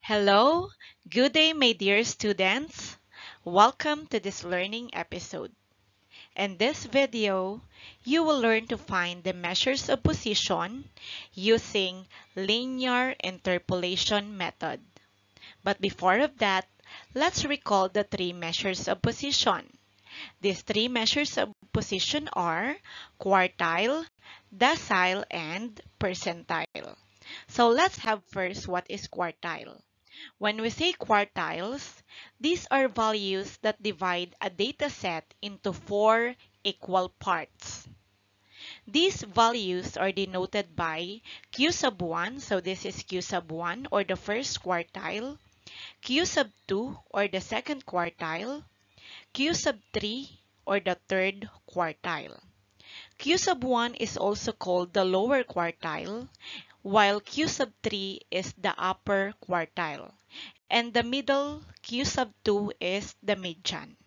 Hello, good day, my dear students. Welcome to this learning episode. In this video, you will learn to find the measures of position using linear interpolation method. But before of that, let's recall the three measures of position. These three measures of position are quartile, decile, and percentile. So let's have first what is quartile. When we say quartiles, these are values that divide a dataset into four equal parts. These values are denoted by Q sub 1, so this is Q sub 1 or the first quartile, Q sub 2 or the second quartile, Q sub 3 or the third quartile. Q sub 1 is also called the lower quartile, while Q sub 3 is the upper quartile, and the middle Q sub 2 is the median.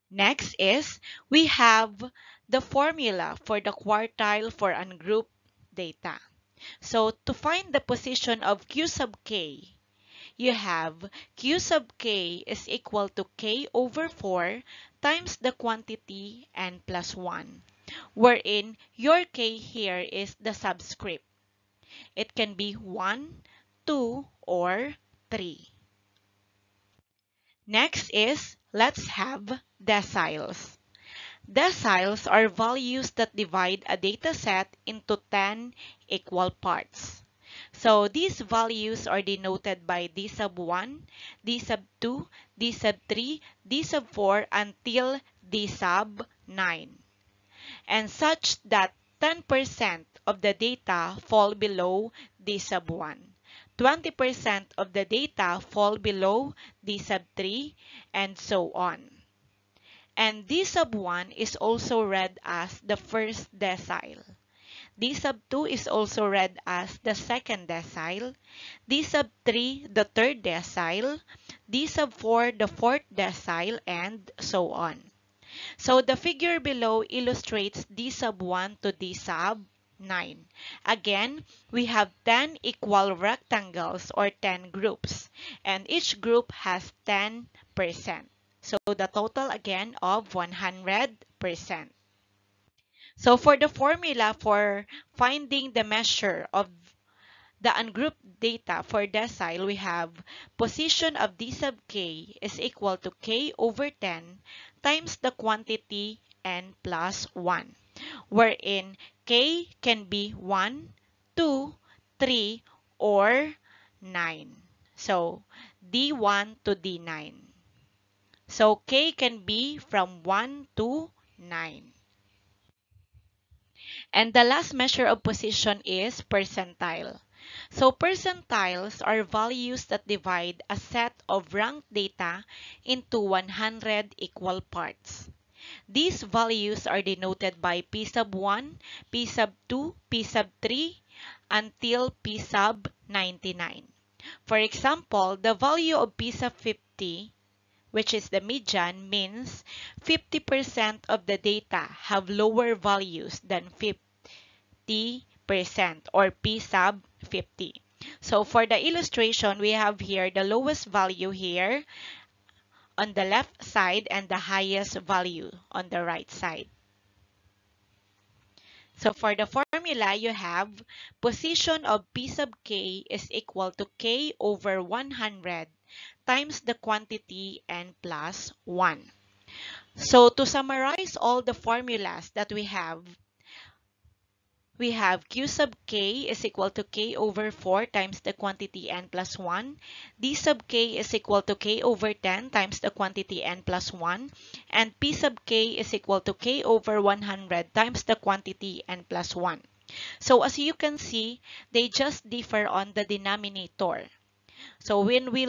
Next is we have the formula for the quartile for ungrouped data. So to find the position of Q sub k, you have Q sub k is equal to k over 4 times the quantity n plus 1, wherein your k here is the subscript. It can be 1, 2, or 3. Next is, let's have deciles. Deciles are values that divide a dataset into 10 equal parts. So these values are denoted by d sub 1, d sub 2, d sub 3, d sub 4 until d sub 9. And such that 10% of the data fall below d sub 1. 20% of the data fall below d sub 3, and so on. And d sub 1 is also read as the first decile. D sub 2 is also read as the second decile, D sub 3 the third decile, D sub 4 the fourth decile, and so on. So the figure below illustrates D sub 1 to D sub 9. Again, we have 10 equal rectangles or 10 groups, and each group has 10%. So the total again of 100%. So for the formula for finding the measure of the ungrouped data for decile, we have position of d sub k is equal to k over 10 times the quantity n plus 1, wherein k can be 1, 2, 3, or 9. So d1 to d9. So k can be from 1 to 9. And the last measure of position is percentile. So percentiles are values that divide a set of ranked data into 100 equal parts. These values are denoted by P sub 1, P sub 2, P sub 3, until P sub 99. For example, the value of P sub 50, which is the median, means 50% of the data have lower values than 50% or P sub 50. So for the illustration, we have here the lowest value here on the left side and the highest value on the right side. So for the formula, you have position of P sub k is equal to k over 100 times the quantity n plus 1. So to summarize all the formulas that we have Q sub k is equal to k over 4 times the quantity n plus 1. D sub k is equal to k over 10 times the quantity n plus 1. And P sub k is equal to k over 100 times the quantity n plus 1. So as you can see, they just differ on the denominator. So when we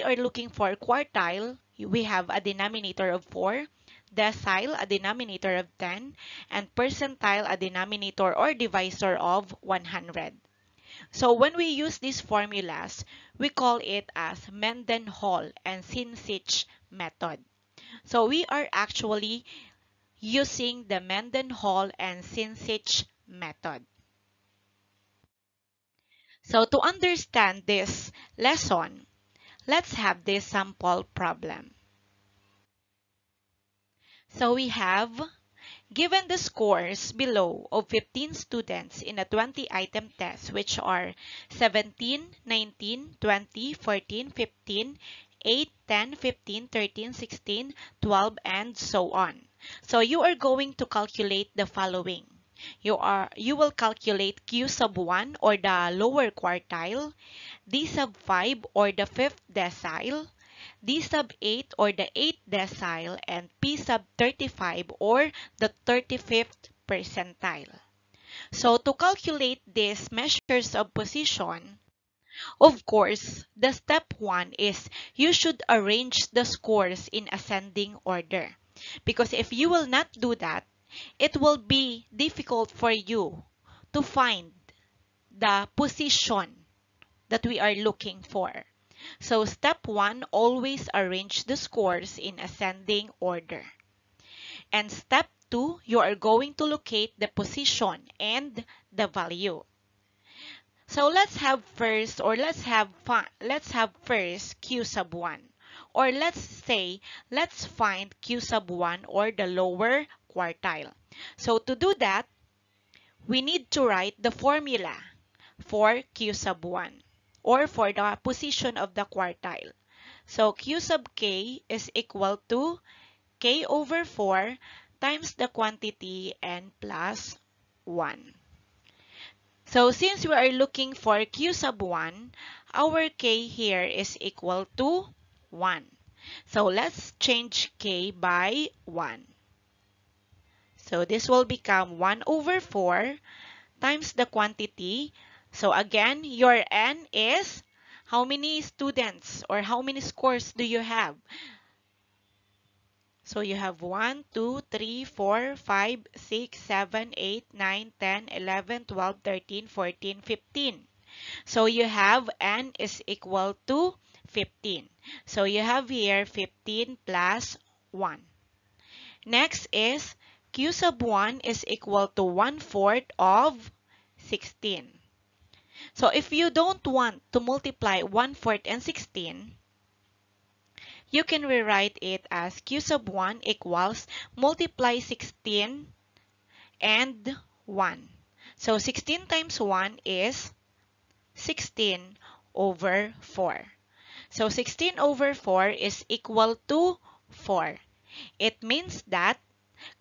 are looking for quartile, we have a denominator of 4, decile a denominator of 10, and percentile a denominator or divisor of 100. So when we use these formulas, we call it as Mendenhall and Sinchit method. So we are actually using the Mendenhall and Sinchit method. So to understand this lesson, let's have this sample problem. So we have given the scores below of 15 students in a 20-item test, which are 17, 19, 20, 14, 15, 8, 10, 15, 13, 16, 12, and so on. So you are going to calculate the following. You will calculate Q sub 1 or the lower quartile, D sub 5 or the fifth decile, D sub 8 or the 8th decile, and P sub 35 or the 35th percentile. So to calculate these measures of position, of course, the step 1 is you should arrange the scores in ascending order. Because if you will not do that, it will be difficult for you to find the position that we are looking for. So step 1, always arrange the scores in ascending order. And step 2, you are going to locate the position and the value. So let's have first Q sub 1. Or let's find Q sub 1 or the lower quartile. So to do that, we need to write the formula for Q sub 1 or for the position of the quartile. So Q sub k is equal to k over 4 times the quantity and plus 1. So since we are looking for Q sub 1, our k here is equal to 1. So let's change k by 1. So this will become 1 over 4 times the quantity. So again, your n is how many students or how many scores do you have? So you have 1, 2, 3, 4, 5, 6, 7, 8, 9, 10, 11, 12, 13, 14, 15. So you have n is equal to 15. So you have here 15 plus 1. Next is Q sub 1 is equal to 1/4 of 16. So if you don't want to multiply 1/4 and 16, you can rewrite it as Q sub 1 equals multiply 16 and 1. So 16 times 1 is 16 over 4. So 16 over 4 is equal to 4. It means that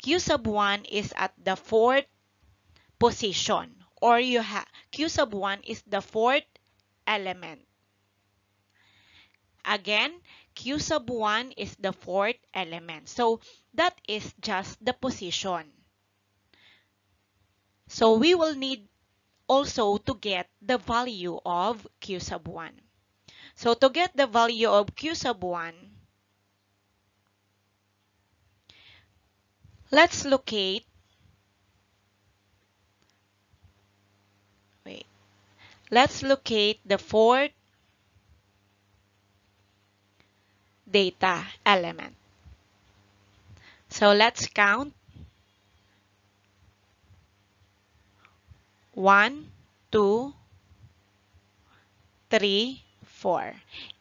Q sub 1 is at the fourth position, or Q sub 1 is the fourth element. Again, Q sub 1 is the fourth element. So that is just the position. So we will need also to get the value of Q sub 1. So to get the value of Q sub 1, let's locate the fourth data element. So let's count 1, 2, 3, 4.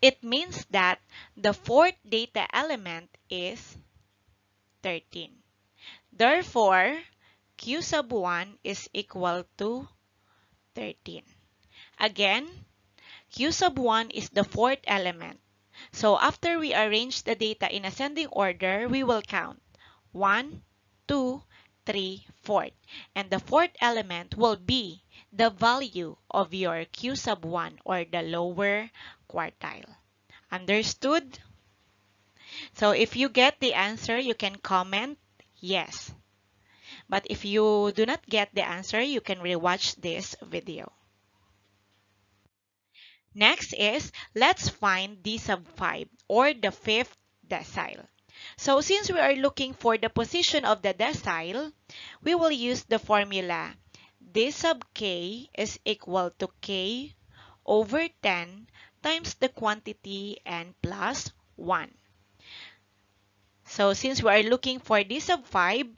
It means that the fourth data element is 13. Therefore, Q sub 1 is equal to 13. Again, Q sub 1 is the fourth element. So after we arrange the data in ascending order, we will count 1, 2, 3, 4. And the fourth element will be the value of your Q sub 1 or the lower quartile. Understood? So if you get the answer, you can comment yes. But if you do not get the answer, you can rewatch this video. Next is, let's find D sub 5 or the fifth decile. So since we are looking for the position of the decile, we will use the formula D sub k is equal to k over 10 times the quantity and plus 1. So since we are looking for D sub 5,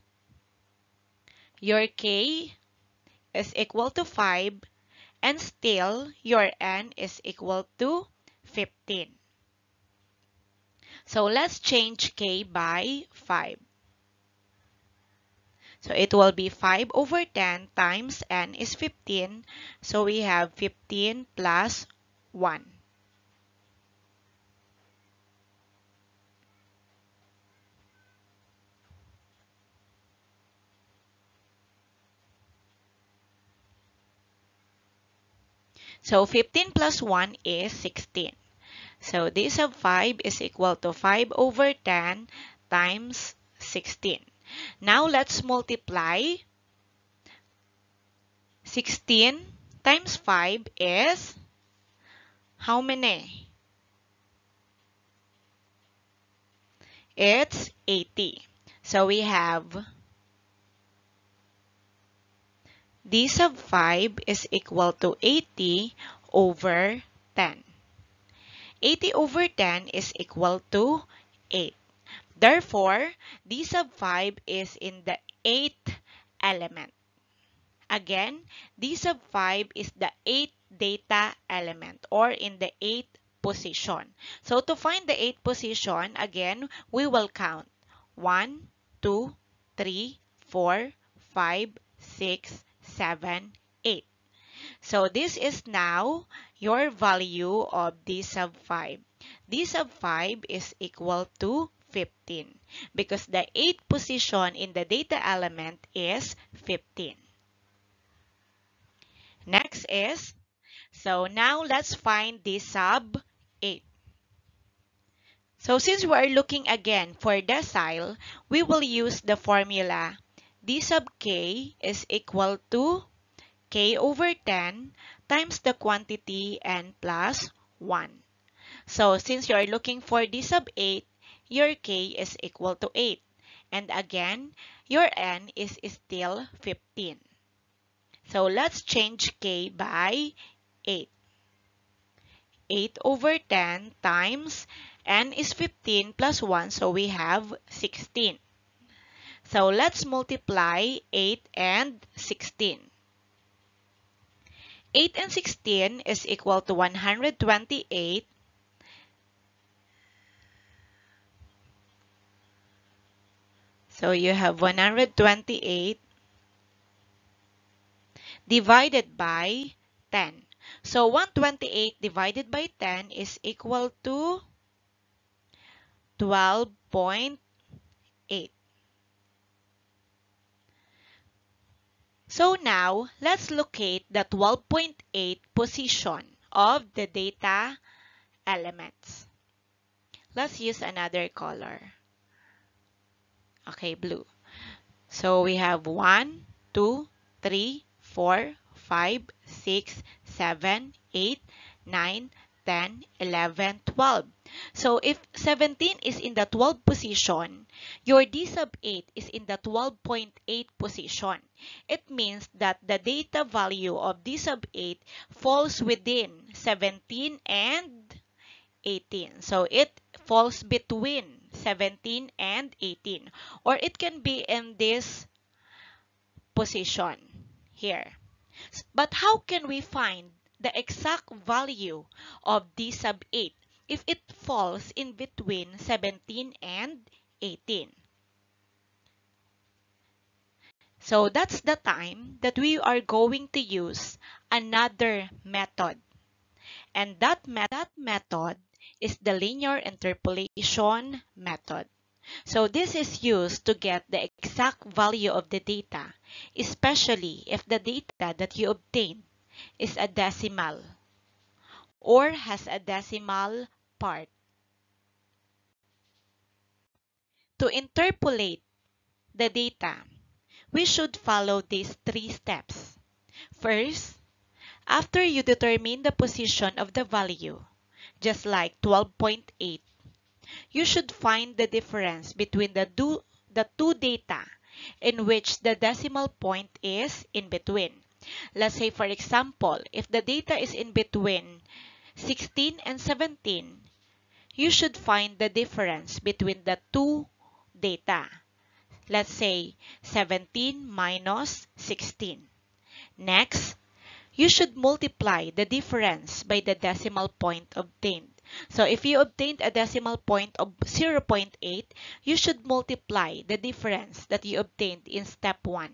your k is equal to 5 and still your n is equal to 15. So let's change k by 5. So it will be 5 over 10 times n is 15. So we have 15 plus 1. So 15 plus 1 is 16. So this of 5 is equal to 5 over 10 times 16. Now let's multiply. 16 times 5 is how many? It's 80. So we have d sub 5 is equal to 80 over 10. 80 over 10 is equal to 8. Therefore, d sub 5 is in the 8th element. Again, d sub 5 is the 8th data element or in the 8th position. So to find the 8th position, again, we will count 1, 2, 3, 4, 5, 6, 7, 8. So this is now your value of d sub 5. d sub 5 is equal to 15 because the 8th position in the data element is 15. Next is, so now let's find d sub 8. So since we are looking again for decile, we will use the formula d sub k is equal to k over 10 times the quantity n plus 1. So since you are looking for d sub 8, your k is equal to 8. And again, your n is still 15. So let's change k by 8. 8 over 10 times n is 15 plus 1, so we have 16. So let's multiply 8 and 16. 8 and 16 is equal to 128. So you have 128 divided by 10. So 128 divided by 10 is equal to 12.8. So now, let's locate the 12.8 position of the data elements. Let's use another color. Okay, blue. So we have 1, 2, 3, 4, 5, 6, 7, 8, 9, 10, 11, 12. So if 17 is in the 12th position, your d sub 8 is in the 12.8 position. It means that the data value of d sub 8 falls within 17 and 18. So it falls between 17 and 18. Or it can be in this position here. But how can we find the exact value of d sub 8 if it falls in between 17 and 18? So that's the time that we are going to use another method. And that method is the linear interpolation method. So this is used to get the exact value of the data, especially if the data that you obtain is a decimal or has a decimal part. To interpolate the data, we should follow these 3 steps. First, after you determine the position of the value, just like 12.8, you should find the difference between the two data in which the decimal point is in between. Let's say, for example, if the data is in between 16 and 17, you should find the difference between the two data. Let's say 17 minus 16. Next, you should multiply the difference by the decimal point obtained. So if you obtained a decimal point of 0.8, you should multiply the difference that you obtained in step 1.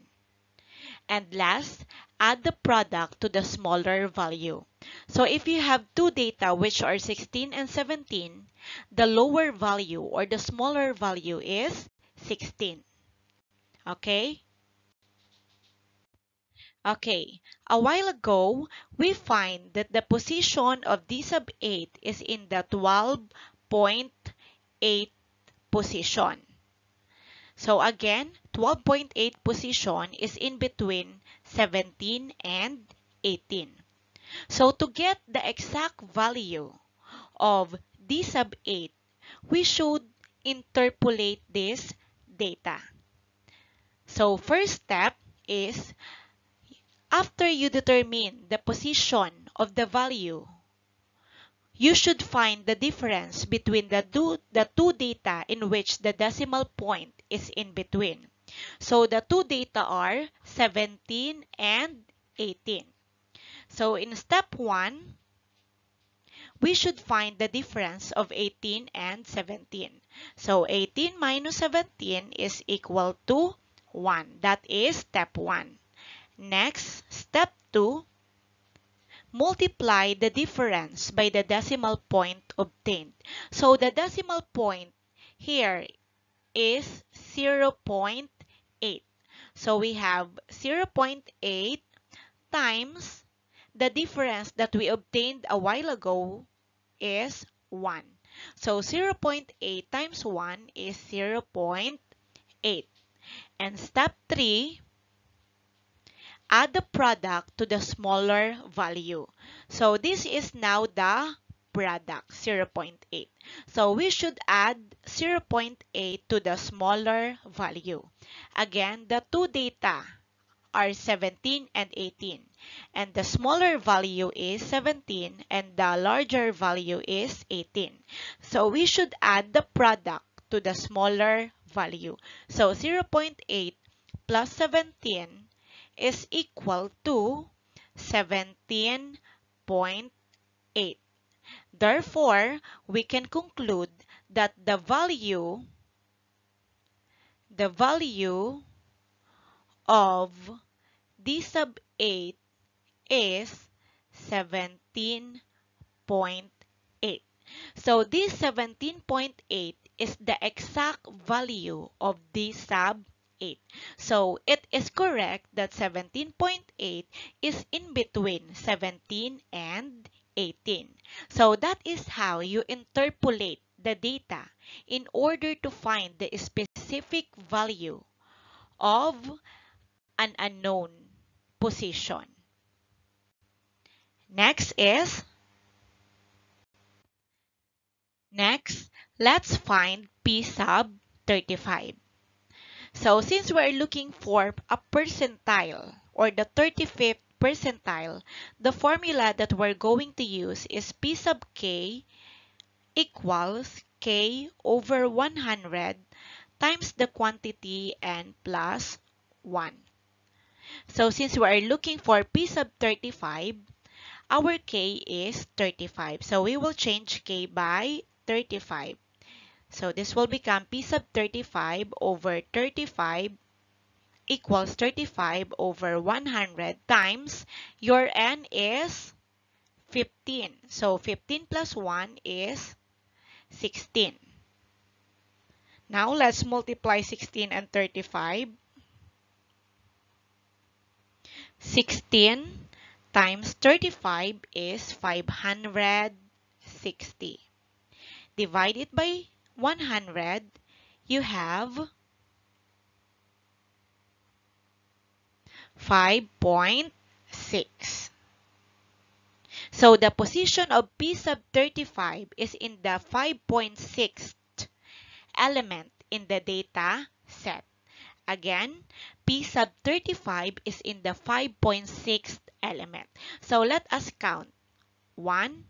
And last, add the product to the smaller value. So if you have two data which are 16 and 17, the lower value or the smaller value is 16. Okay? Okay, a while ago, we find that the position of D sub 8 is in the 12.8 position. So again, 12.8 position is in between 17 and 18. So to get the exact value of D sub 8, we should interpolate this data. So first step is, after you determine the position of the value, you should find the difference between the two data in which the decimal point is in between. So the two data are 17 and 18. So in step 1, we should find the difference of 18 and 17. So 18 minus 17 is equal to 1. That is step 1. Next, step 2, multiply the difference by the decimal point obtained. So the decimal point here is 0.8. So we have 0.8 times the difference that we obtained a while ago is 1. So 0.8 times 1 is 0.8. And step 3, add the product to the smaller value. So this is now the product, 0.8. So we should add 0.8 to the smaller value. Again, the two data are 17 and 18. And the smaller value is 17 and the larger value is 18. So we should add the product to the smaller value. So 0.8 plus 17 is equal to 17.8. Therefore, we can conclude that the value of D sub 8 is 17.8. So this 17.8 is the exact value of D sub 8. So it is correct that 17.8 is in between 17 and 18. So that is how you interpolate the data in order to find the specific value of an unknown position. Next, let's find P sub 35. So since we're looking for a percentile or the 35th percentile, the formula that we're going to use is P sub k equals k over 100 times the quantity n plus 1. So since we are looking for P sub 35, our k is 35. So we will change k by 35. So this will become P sub 35 over 35 equals 35 over 100 times your n is 15. So 15 plus 1 is 16. Now let's multiply 16 and 35. 16 times 35 is 560. Divide it by 100, you have 5.6. So the position of P sub 35 is in the 5.6th element in the data set. Again, P sub 35 is in the 5.6th element. So let us count. 1,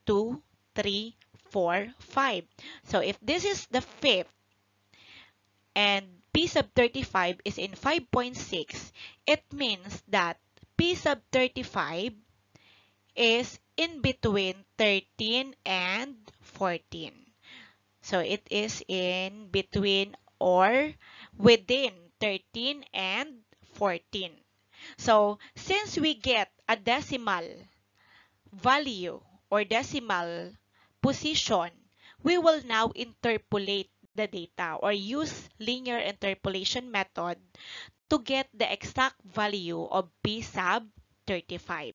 2, 3, 4, 5. So if this is the fifth and P sub 35 is in 5.6, it means that P sub 35 is in between 13 and 14. So it is in between or within 13 and 14. So since we get a decimal value or decimal position, we will now interpolate the data or use linear interpolation method to get the exact value of P sub 35.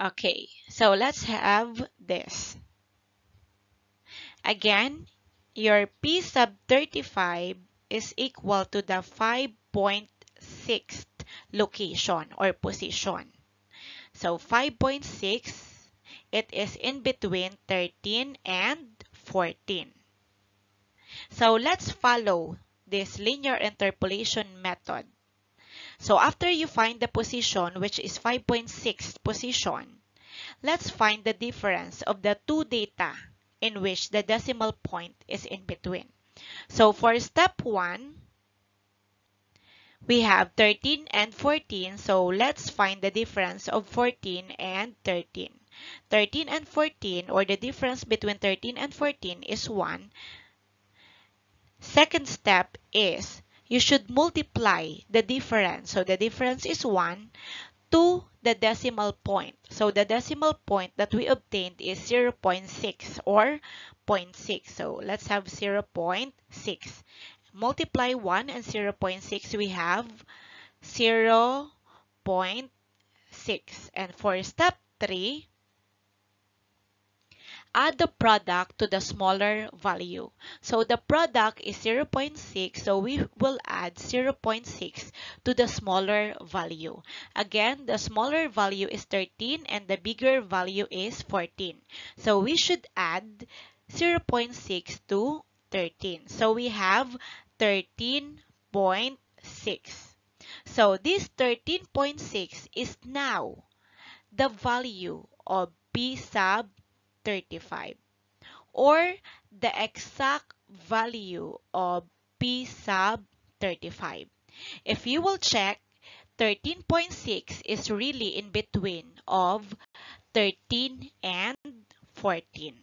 Okay, so let's have this. Again, your P sub 35 is equal to the 5.6th location or position. So 5.6, it is in between 13 and 14. So let's follow this linear interpolation method. So after you find the position, which is 5.6 position, let's find the difference of the two data in which the decimal point is in between. So for step 1, we have 13 and 14. So let's find the difference of 14 and 13. 13 and 14, or the difference between 13 and 14, is 1. Second step is you should multiply the difference. So the difference is 1 to the decimal point. So the decimal point that we obtained is 0.6 or zero point 0.6. So let's have 0.6. Multiply 1 and 0.6, we have 0.6. And for step 3, add the product to the smaller value. So the product is 0.6, so we will add 0.6 to the smaller value. Again, the smaller value is 13 and the bigger value is 14. So we should add 0.6 to 13. So we have 13.6. So this 13.6 is now the value of P sub 35, or the exact value of P sub 35. If you will check, 13.6 is really in between of 13 and 14.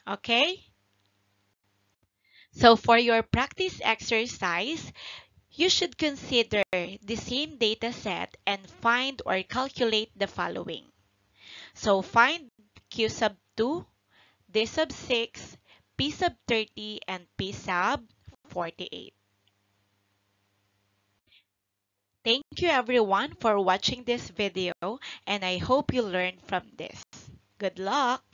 Okay? So for your practice exercise, you should consider the same data set and find or calculate the following. So find Q sub 2, D sub 6, P sub 30, and P sub 48. Thank you everyone for watching this video, and I hope you learned from this. Good luck!